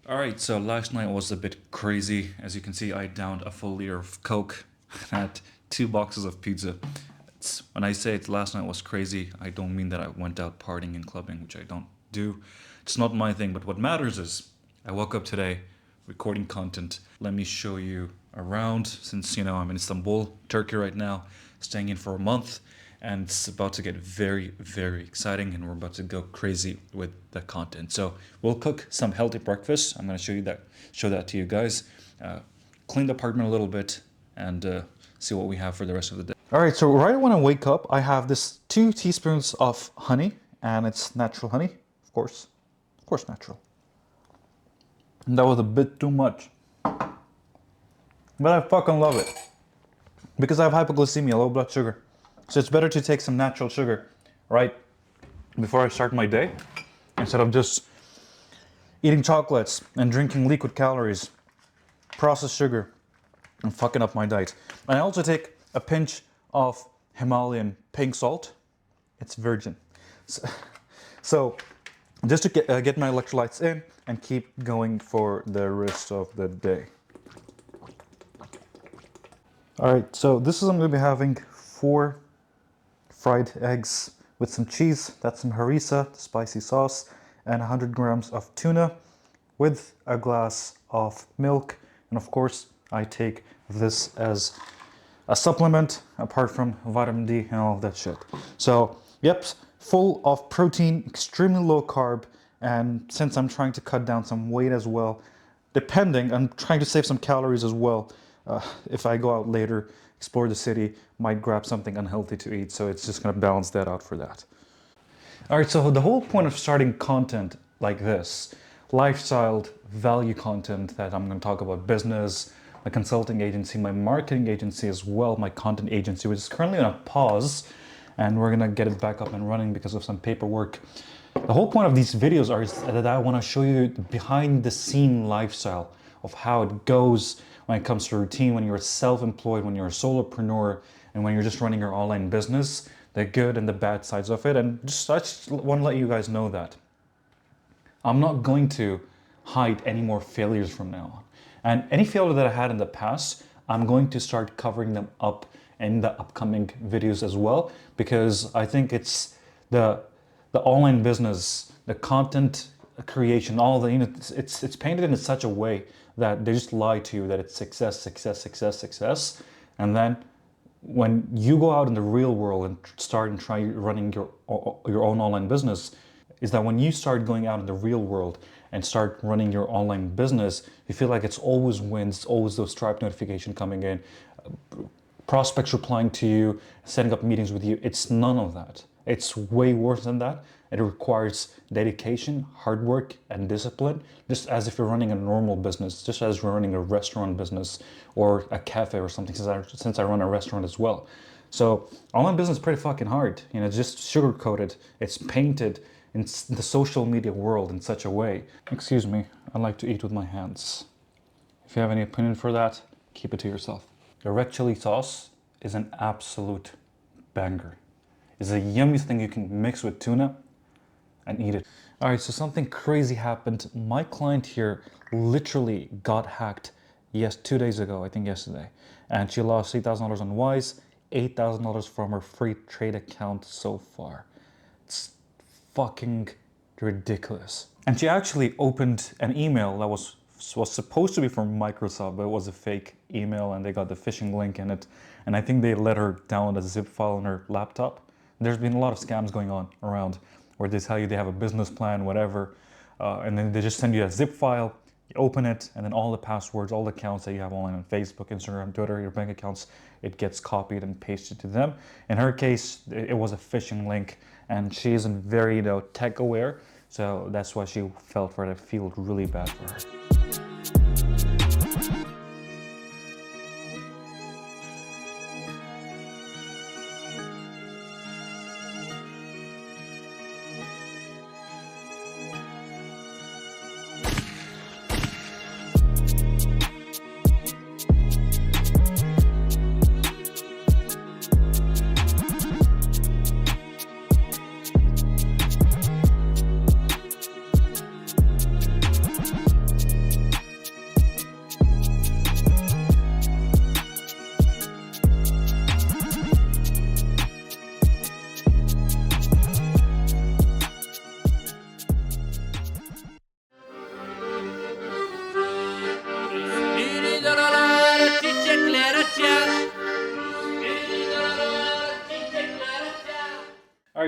Alright, so last night was a bit crazy. As you can see, I downed a full liter of Coke and had 2 boxes of pizza. When I say it last night was crazy, I don't mean that I went out partying and clubbing, which I don't do. It's not my thing, but what matters is I woke up today recording content. Let me show you around, since I'm in Istanbul, Turkey right now, staying in for a month, and it's about to get very, very exciting, and we're about to go crazy with the content. So we'll cook some healthy breakfast. I'm going to show that to you guys. Clean the apartment a little bit and see what we have for the rest of the day. All right, so right when I wake up, I have this 2 teaspoons of honey, and it's natural honey, of course natural. And that was a bit too much, but I fucking love it because I have hypoglycemia, low blood sugar. So it's better to take some natural sugar right before I start my day instead of just eating chocolates and drinking liquid calories, processed sugar, and fucking up my diet. And I also take a pinch of Himalayan pink salt. It's virgin. So just to get my electrolytes in and keep going for the rest of the day. All right, so this is I'm going to be having 4 fried eggs with some cheese, that's some harissa, spicy sauce, and 100 grams of tuna with a glass of milk. And of course, I take this as a supplement apart from vitamin D and all of that shit. So, yep, full of protein, extremely low carb, and since I'm trying to cut down some weight as well, I'm trying to save some calories as well. If I go out later, explore the city, might grab something unhealthy to eat, so it's just gonna balance that out for that. All right, so the whole point of starting content like this, lifestyle value content that I'm gonna talk about business, my consulting agency, my marketing agency as well, my content agency, which is currently on a pause, and we're gonna get it back up and running because of some paperwork. The whole point of these videos is that I wanna show you the behind the scene lifestyle of how it goes when it comes to routine, when you're self-employed, when you're a solopreneur, and when you're just running your online business, the good and the bad sides of it. And I just want to let you guys know that I'm not going to hide any more failures from now on. And any failure that I had in the past, I'm going to start covering them up in the upcoming videos as well, because I think it's the online business, the content creation, all the it's painted in such a way that they just lie to you that it's success, and then when you go out in the real world and try running your own online business, is that when you start going out in the real world and start running your online business, you feel like it's always wins, always those Stripe notification coming in, prospects replying to you, setting up meetings with you. It's none of that. It's way worse than that. It requires dedication, hard work, and discipline, just as if you're running a normal business, just as you're running a restaurant business or a cafe or something, since I run a restaurant as well. So online business is pretty fucking hard. It's just sugar-coated. It's painted in the social media world in such a way. Excuse me, I like to eat with my hands. If you have any opinion for that, keep it to yourself. The red chili sauce is an absolute banger. It's the yummiest thing you can mix with tuna and eat it. All right, so something crazy happened. My client here literally got hacked 2 days ago, I think yesterday. And she lost $8,000 on Wise, $8,000 from her free trade account so far. It's fucking ridiculous. And she actually opened an email that was supposed to be from Microsoft, but it was a fake email and they got the phishing link in it. And I think they let her download a zip file on her laptop. There's been a lot of scams going on around where they tell you they have a business plan, whatever, and then they just send you a zip file, you open it, and then all the passwords, all the accounts that you have online on Facebook, Instagram, Twitter, your bank accounts, it gets copied and pasted to them. In her case, it was a phishing link, and she isn't very tech aware, so that's why she felt for it. I feel really bad for her.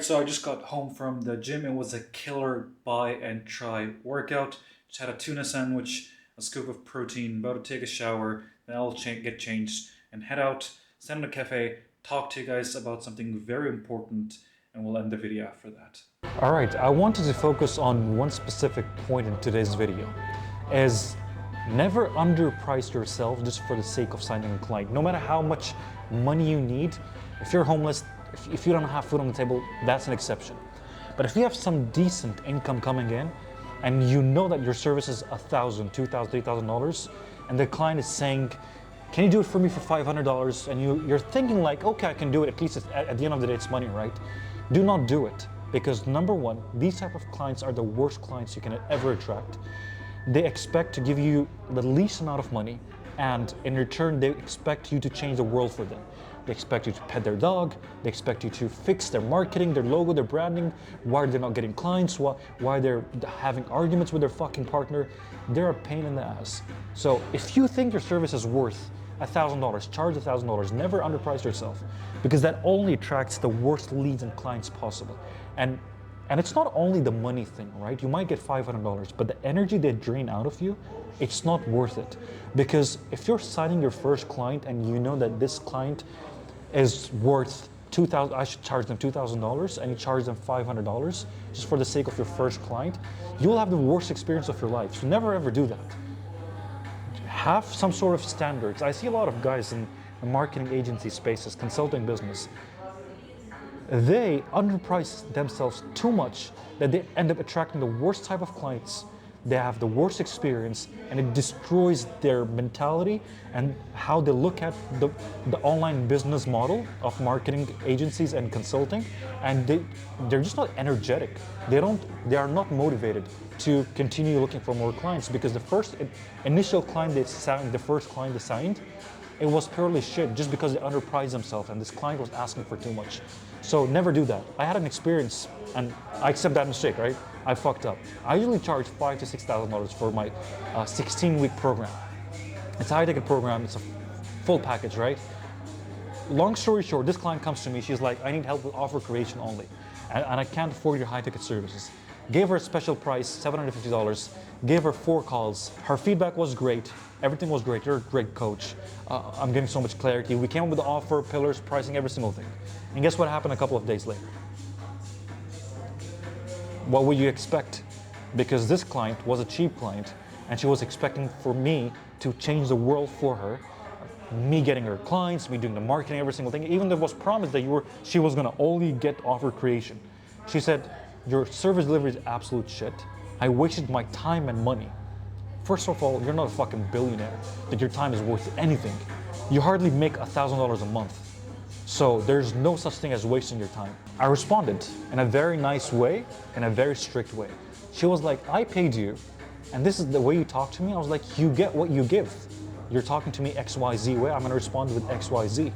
Alright, so I just got home from the gym. It was a killer buy and try workout. Just had a tuna sandwich, a scoop of protein, about to take a shower, then I'll get changed and head out, stand in a cafe, talk to you guys about something very important, and we'll end the video after that. Alright, I wanted to focus on one specific point in today's video, is never underprice yourself just for the sake of signing a client. No matter how much money you need, if you're homeless, if you don't have food on the table, that's an exception. But if you have some decent income coming in, and you know that your service is $1,000, $2,000, $3,000, and the client is saying, can you do it for me for $500? And you're thinking like, okay, I can do it. At least at the end of the day, it's money, right? Do not do it. Because number one, these type of clients are the worst clients you can ever attract. They expect to give you the least amount of money, and in return, they expect you to change the world for them. They expect you to pet their dog. They expect you to fix their marketing, their logo, their branding, why they're not getting clients, why they're having arguments with their fucking partner. They're a pain in the ass. So if you think your service is worth $1,000, charge $1,000. Never underprice yourself, because that only attracts the worst leads and clients possible. And it's not only the money thing, right? You might get $500, but the energy they drain out of you, it's not worth it. Because if you're signing your first client and you know that this client is worth $2,000, I should charge them $2,000, and you charge them $500 just for the sake of your first client, you will have the worst experience of your life. So never ever do that. Have some sort of standards. I see a lot of guys in the marketing agency spaces, consulting business. They underprice themselves too much that they end up attracting the worst type of clients. They have the worst experience, and it destroys their mentality and how they look at the online business model of marketing agencies and consulting. And they're just not energetic. They are not motivated to continue looking for more clients, because the first initial client they signed, it was purely shit just because they underpriced themselves and this client was asking for too much. So never do that. I had an experience, and I accept that mistake, right? I fucked up. I usually charge $5,000 to $6,000 for my 16-week program. It's a high-ticket program. It's a full package, right? Long story short, this client comes to me. She's like, I need help with offer creation only, and I can't afford your high-ticket services. Gave her a special price, $750. Gave her 4 calls. Her feedback was great. Everything was great. You're a great coach. I'm getting so much clarity. We came up with the offer, pillars, pricing, every single thing. And guess what happened a couple of days later? What would you expect? Because this client was a cheap client, and she was expecting for me to change the world for her. Me getting her clients, me doing the marketing, every single thing. Even though it was promised that she was gonna only get offer creation. She said, your service delivery is absolute shit. I wasted my time and money. First of all, you're not a fucking billionaire that your time is worth anything. You hardly make $1,000 a month. So there's no such thing as wasting your time. I responded in a very nice way, in a very strict way. She was like, I paid you, and this is the way you talk to me? I was like, you get what you give. You're talking to me XYZ way, I'm gonna respond with XYZ.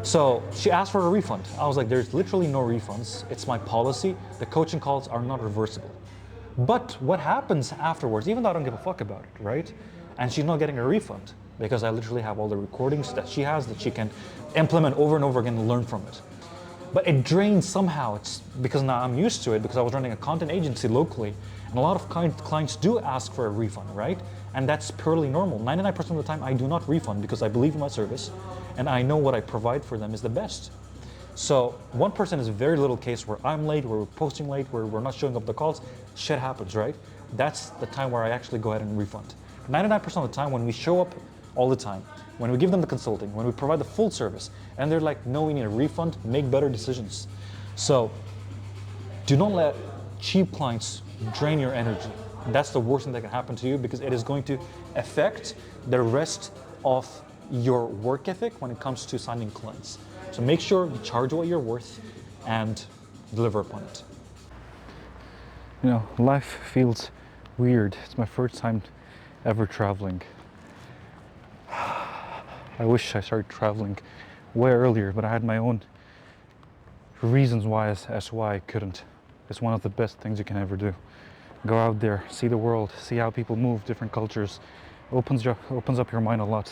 So she asked for a refund. I was like, there's literally no refunds. It's my policy. The coaching calls are not reversible. But what happens afterwards, even though I don't give a fuck about it, right? And she's not getting a refund because I literally have all the recordings that she has that she can implement over and over again and learn from it. But it drains somehow. It's because now I'm used to it because I was running a content agency locally, and a lot of clients do ask for a refund, right? And that's purely normal. 99% of the time I do not refund because I believe in my service and I know what I provide for them is the best. So 1% is a very little case where I'm late, where we're posting late, where we're not showing up the calls. Shit happens, right? That's the time where I actually go ahead and refund. 99% of the time when we show up all the time, when we give them the consulting, when we provide the full service, and they're like, no, we need a refund, make better decisions. So do not let cheap clients drain your energy. That's the worst thing that can happen to you because it is going to affect the rest of your work ethic when it comes to signing clients. So make sure you charge what you're worth and deliver upon it. You know, life feels weird. It's my first time ever traveling. I wish I started traveling way earlier, but I had my own reasons why as why I couldn't. It's one of the best things you can ever do. Go out there, see the world, see how people move, different cultures. Opens up your mind a lot.